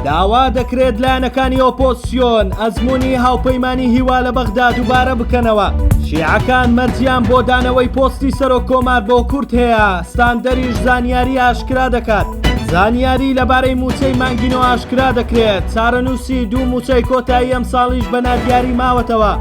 داوا دەکرێت لایەنەکانی ئۆپۆزیسیۆن ئەزموونی هاوپەیمانی هیوا لە بەغدا دووبارە بکەنەوە. شیعەکان مەرجیان بۆ دانەوەی پۆستی سەرۆک کۆمار بۆ کورد هەیە. ستاندەریش زانیاری ئاشکرا دەکات. زانیاری لەبارەی موچەی مانگینەوە ئاشکرا دەکرێت. چارەنووسی دوو موچەی کۆتایی ئەم ساڵیش بە نادیاری ماوەتەوە.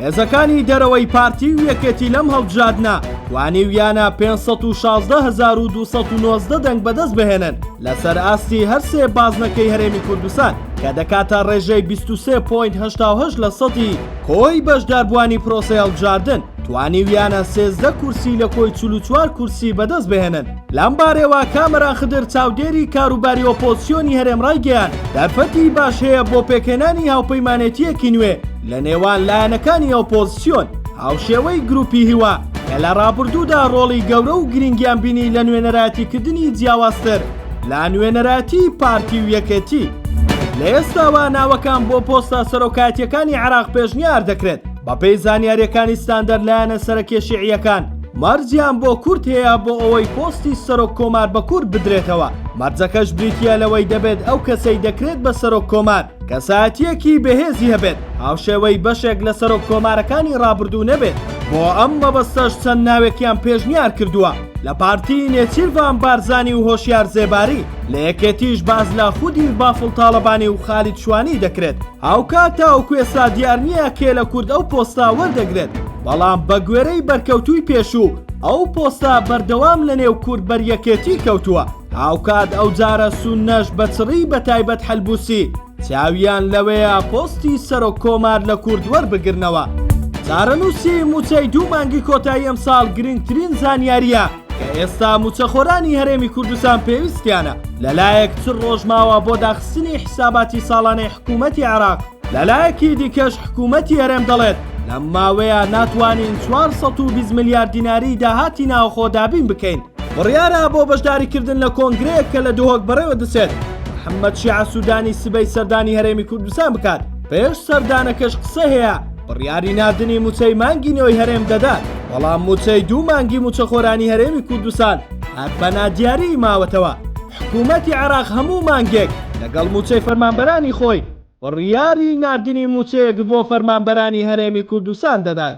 هێزەکانی دەرەوەی پارتی و یەکێتی لەم هەڵبژاردنە توانیویانە 516,219 دەنگ بەدەست بهێنن لەسەر ئاستی هەرسێ بازنەکەی هەرێمی کوردستان کە دەکاتە ڕێژەی 23.88 لە سەدی کۆی بەشداربووانی پرۆسەی هەڵبژاردن. توانیویانە 13 کورسی لە کۆی 44 کورسی بەدەست بهێنن. لەم بارەوە کامەران خدر چاودێری کاروباری ئۆپۆزیسیۆنی هەرێم ڕایگەیان دەرفەتی باش هەیە بۆ پێکهێنانی هاوپەیمانێتیەکی نوێ لە نێوان لایەنەکانی ئۆپۆزیسیۆن هاوشێوەی گروپی هیوا کە لە ڕابردوودا ڕۆڵی گەورە و گرنگیان بینی لە نوێنەراتیکردنی جیاوازتر لە نوێنەراتی پارتی و یەکێتی. لە ئێستاوە ناوەکان بۆ پۆستە سەرۆکایەتیەکانی عێراق پێشنیار دەکرێت. بەپێی زانیاریەکانی ستاندەر لایەنە سەرکێشیعیەکان مەرجیان بۆ کورد هەیە بۆ ئەوەی پۆستی سەرۆک کۆمار بە کورد بدرێتەوە. مەرجەکەش بریتیە لەوەی دەبێت ئەو کەسەی دەکرێت بە سەرۆک کۆمار کەسایەتیەکی بەهێزی هەبێت هاوشێوەی بەشێک لە سەرۆک کۆمارەکانی ڕابردوو نەبێت. بۆ ئەم مەبەستەش چەند ناوێکیان پێشنیار کردووە لە پارتی نێچیروان بارزانی و هۆشیار زێباری. لە یەکێتیش باز لە خودی بافڵ تاڵەبانی و خالید شوانی دەکرێت. هاوکاتە ئەو کوێسا دیار نییە کێ لە کورد ئەو پۆستا وەردەگرێت، بەڵام بە گوێرەی بەرکەوتووی پێشوو ئەو پۆستا بەردەوام لە نێو کورد بەریەکێتی کەوتووە. هاوکات ئەو جارە سونەش بەچڕی بە تایبەت هەلبوسی چاویان لەوەیە پۆستی سەرۆک کۆمار لە کورد وەربگرنەوە. چارەنووسی موچەی دوو مانگی کۆتایی ئەم ساڵ گرنگترین زانیاریە کە ئێستا موچەخۆرانی هەرێمی کوردستان پێویستیانە لەلایەک چ ڕۆژ ماوە بۆ داخستنی حیساباتی ساڵانەی حکوومەتی عێراق. لەلایەکی دیکەش حکوومەتی هەرێم دەڵێت لەم ماوەیە ناتوانین 420 میلیارد دیناری داهاتی ناوخۆ دابین بکەین. بڕیارە بۆ بەشداریکردن لە کۆنگرەیەک کە لە دووهۆک بەڕێوە دەچێت محەممەد شیع سوودانی سبەی سەردانی هەرێمی کوردستان بکات. پێش سەردانەکەش قسە هەیە بڕیاری نردنی موچەی مانگینەوەی هەرێم دەدات، بەڵام موچەی دوو مانگی موچەخۆرانی هەرێمی کوردستان هەر بە نادیاری ماوەتەوە. حکوومەتی عێراق هەموو مانگێک لەگەڵ موچەی فەرمانبەرانی خۆی بڕیاری نردنی موچەیەک بۆ فەرمانبەرانی هەرێمی کوردستان دەدات.